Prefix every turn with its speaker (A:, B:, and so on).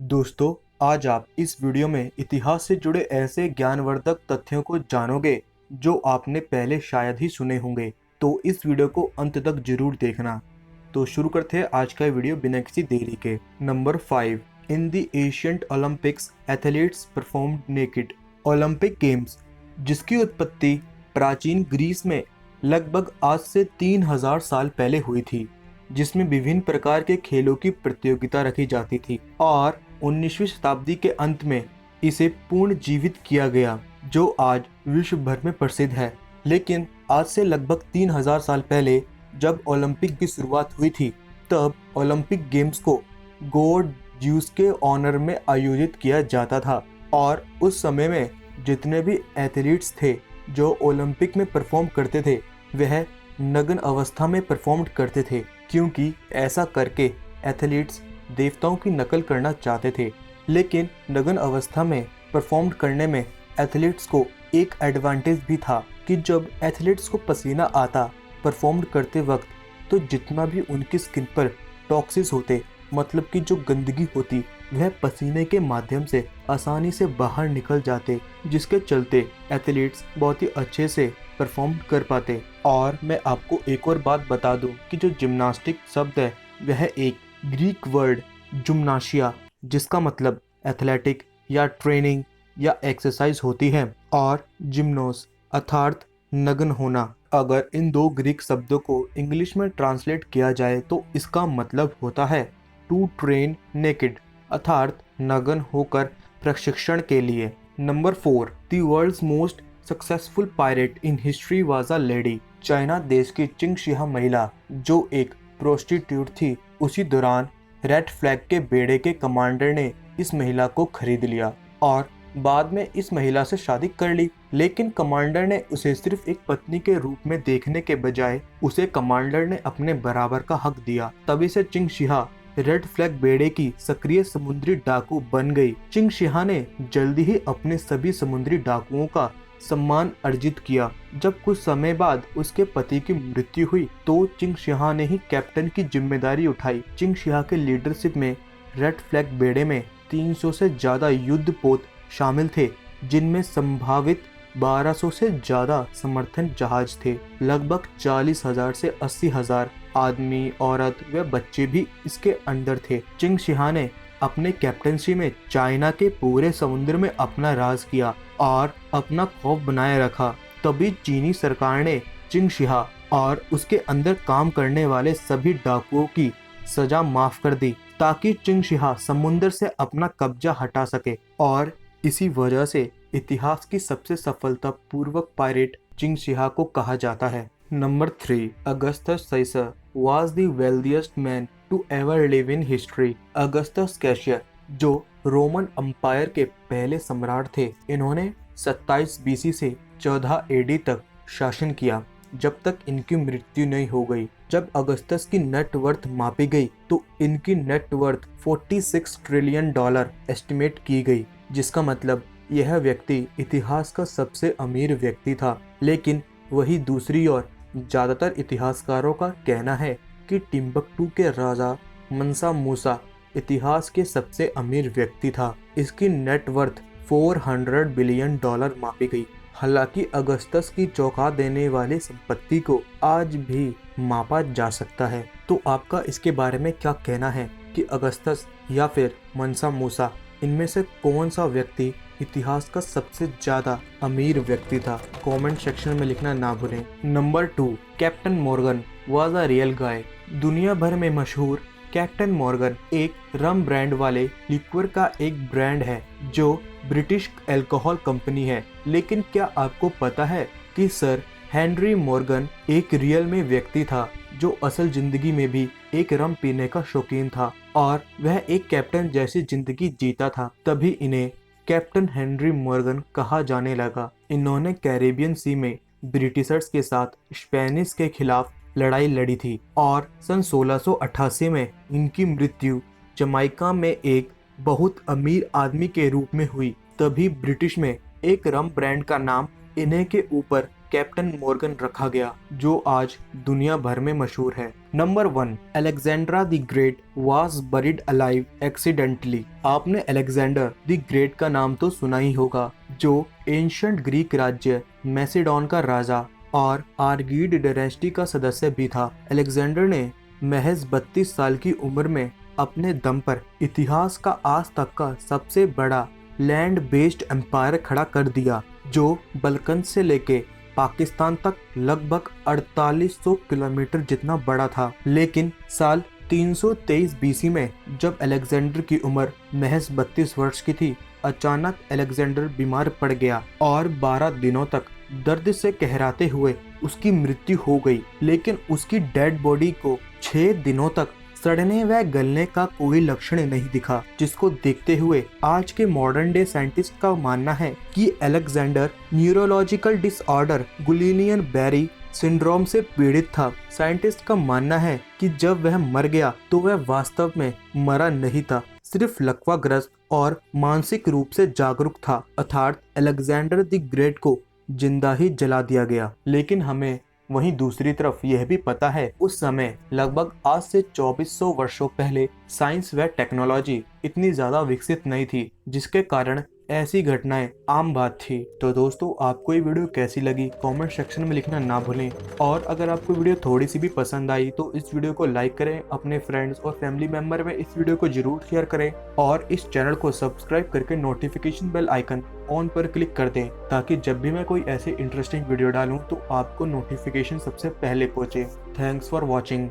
A: दोस्तों, आज आप इस वीडियो में इतिहास से जुड़े ऐसे ज्ञानवर्धक तथ्यों को जानोगे जो आपने पहले शायद ही सुने होंगे। तो इस वीडियो को अंत तक जरूर देखना। तो शुरू करते हैं आज का वीडियो बिना किसी देरी के। Number 5, in the ancient Olympics athletes performed naked. Olympic games, जिसकी उत्पत्ति प्राचीन ग्रीस में लगभग आज से 3000 साल पहले हुई थी, जिसमें विभिन्न प्रकार के खेलों की प्रतियोगिता रखी जाती थी और 19वीं शताब्दी के अंत में इसे पुनर्जीवित किया गया, जो आज विश्व भर में प्रसिद्ध है। लेकिन आज से लगभग 3000 साल पहले जब ओलंपिक की शुरुआत हुई थी, तब ओलंपिक गेम्स को गॉड ज्यूस के ऑनर में आयोजित किया जाता था और उस समय में जितने भी एथलीट्स थे जो ओलंपिक में परफॉर्म करते थे, वह नग्न अवस्था में परफॉर्म करते थे, क्योंकि ऐसा करके एथलीट्स देवताओं की नकल करना चाहते थे। लेकिन नग्न अवस्था में परफॉर्म करने में एथलीट्स को एक एडवांटेज भी था कि जब एथलीट्स को पसीना आता परफॉर्म करते वक्त, तो जितना भी उनकी स्किन पर टॉक्सिस होते, मतलब कि जो गंदगी होती, वह पसीने के माध्यम से आसानी से बाहर निकल जाते, जिसके चलते एथलीट्स बहुत ही अच्छे से परफॉर्म कर पाते। और मैं आपको एक और बात बता दूं कि जो जिम्नास्टिक शब्द है, वह एक ग्रीक वर्ड जुम्नाशिया, जिसका मतलब एथलेटिक या ट्रेनिंग या एक्सरसाइज होती है, और जिम्नोस अर्थात नग्न होना। अगर इन दो ग्रीक शब्दों को इंग्लिश में ट्रांसलेट किया जाए तो इसका मतलब होता है टू ट्रेन नेकेड, अर्थात नग्न होकर प्रशिक्षण के लिए। Number 4, the world's most successful pirate in history was a lady. China देश की चिंगशिहा महिला, जो एक प्रोस्टिट्यूट थी, उसी दौरान रेड फ्लैग के बेड़े के कमांडर ने इस महिला को खरीद लिया और बाद में इस महिला से शादी कर ली। लेकिन कमांडर ने उसे सिर्फ एक पत्नी के रूप में देखने के बजाय उसे कमांडर ने अपने बराबर का हक दिया। तभी से चिंगशिहा रेड फ्लैग बेड़े की सक्रिय समुद्री डाकू बन गई। चिंगशिहा ने जल्दी ही अपने सभी समुद्री डाकुओं का सम्मान अर्जित किया। जब कुछ समय बाद उसके पति की मृत्यु हुई, तो चिंगशिहा ने ही कैप्टन की जिम्मेदारी उठाई। चिंगशिहा के लीडरशिप में रेड फ्लैग बेड़े में 300 से ज्यादा युद्धपोत शामिल थे, जिनमें संभावित 1200 से ज्यादा समर्थन जहाज थे। लगभग 40,000 से 80,000 आदमी, औरत व बच्चे भी इसके अंदर थे। चिंगशिहा ने अपने कैप्टनसी में चाइना के पूरे समुद्र में अपना राज किया और अपना खौफ बनाए रखा। तभी चीनी सरकार ने चिंगशिहा और उसके अंदर काम करने वाले सभी डाकुओं की सजा माफ कर दी, ताकि चिंगशिहा समुद्र से अपना कब्जा हटा सके। और इसी वजह से इतिहास की सबसे सफलतापूर्वक पायरेट चिंगशिहा को कहा जाता है। Number 3, Augustus Caesar was the wealthiest man to ever live in history। Augustus Caesar, जो रोमन अंपायर के पहले सम्राट थे, इन्होंने 27 बीसी से 14 एडी तक शासन किया, जब तक इनकी मृत्यु नहीं हो गई। जब अगस्टस की नेटवर्थ मापी गई तो इनकी नेटवर्थ 46 ट्रिलियन डॉलर एस्टिमेट की गई, जिसका मतलब यह व्यक्ति इतिहास का सबसे अमीर व्यक्ति था। लेकिन वही दूसरी ओर ज्यादातर इतिहासकारों का कहना है कि टिम्बकटू के राजा मंसा मूसा इतिहास के सबसे अमीर व्यक्ति था। इसकी नेटवर्थ 400 बिलियन डॉलर मापी गई। हालांकि अगस्टस की चौंका देने वाली संपत्ति को आज भी मापा जा सकता है। तो आपका इसके बारे में क्या कहना है कि अगस्टस या फिर मंसा मूसा, इनमें से कौन सा व्यक्ति इतिहास का सबसे ज्यादा अमीर व्यक्ति था? कमेंट सेक्शन में लिखना ना भूलें। Number 2, captain Morgan was a real guy. दुनिया भर में मशहूर कैप्टन मॉर्गन एक रम ब्रांड वाले लिक्वर का एक ब्रांड है, जो ब्रिटिश अल्कोहल कंपनी है। लेकिन क्या आपको पता है कि सर हेनरी मॉर्गन एक रियल में व्यक्ति था, जो असल जिंदगी में भी एक रम पीने का शौकीन था और वह एक कैप्टन जैसी जिंदगी जीता था। तभी इन्हें कैप्टन हेनरी मॉर्गन कहा जाने लगा। इन्होंने कैरेबियन सी में ब्रिटिशर्स के साथ स्पेनिश के खिलाफ लड़ाई लड़ी थी और सन 1688 में इनकी मृत्यु जमाइका में एक बहुत अमीर आदमी के रूप में हुई। तभी ब्रिटिश में एक रम ब्रांड का नाम इन्हें के ऊपर कैप्टन मॉर्गन रखा गया, जो आज दुनिया भर में मशहूर है। Number 1, Alexandra the great was buried alive accidentally. आपने अलेक्जेंडर द ग्रेट का नाम तो सुना ही होगा, जो एंशिएंट ग्रीक राज्य मैसेडोन का राजा और आर्गीड डायनेस्टी का सदस्य भी था। अलेक्जेंडर ने महज 32 साल की उम्र में अपने दम पर इतिहास का आज तक का सबसे बड़ा लैंड बेस्ड एम्पायर खड़ा कर दिया, जो बल्कन से लेके पाकिस्तान तक लगभग 4800 किलोमीटर जितना बड़ा था। लेकिन साल 323 बीसी में जब अलेक्जेंडर की उम्र महज 32 वर्ष की थी, अचानक अलेक्जेंडर बीमार पड़ गया और 12 दिनों तक दर्द से कहराते हुए उसकी मृत्यु हो गई। लेकिन उसकी डेड बॉडी को 6 दिनों तक सड़ने व गलने का कोई लक्षण नहीं दिखा, जिसको देखते हुए आज के मॉडर्न डे साइंटिस्ट का मानना है कि Alexander neurological disorder Guillain Barre syndrome से पीड़ित था। साइंटिस्ट का मानना है कि जब वह मर गया तो वह वास्तव में मरा नहीं था, सिर्फ लकवाग्रस्त और मानसिक रूप से जागरूक था, अर्थात अलेक्जेंडर द ग्रेट को जिंदा ही जला दिया गया। लेकिन हमें वहीं दूसरी तरफ यह भी पता है, उस समय लगभग आज से 2400 वर्षों पहले साइंस व टेक्नोलॉजी इतनी ज्यादा विकसित नहीं थी, जिसके कारण ऐसी घटनाएं आम बात थी। तो दोस्तों, आपको ये वीडियो कैसी लगी कमेंट सेक्शन में लिखना ना भूलें, और अगर आपको वीडियो थोड़ी सी भी पसंद आई तो इस वीडियो को लाइक करें, अपने फ्रेंड्स और फैमिली मेंबर में इस वीडियो को जरूर शेयर करें, और इस चैनल को सब्सक्राइब करके नोटिफिकेशन बेल आइकन ऑन पर क्लिक कर दें, ताकि जब भी मैं कोई ऐसे इंटरेस्टिंग वीडियो डालूं तो आपको नोटिफिकेशन सबसे पहले पहुंचे। Thanks for watching.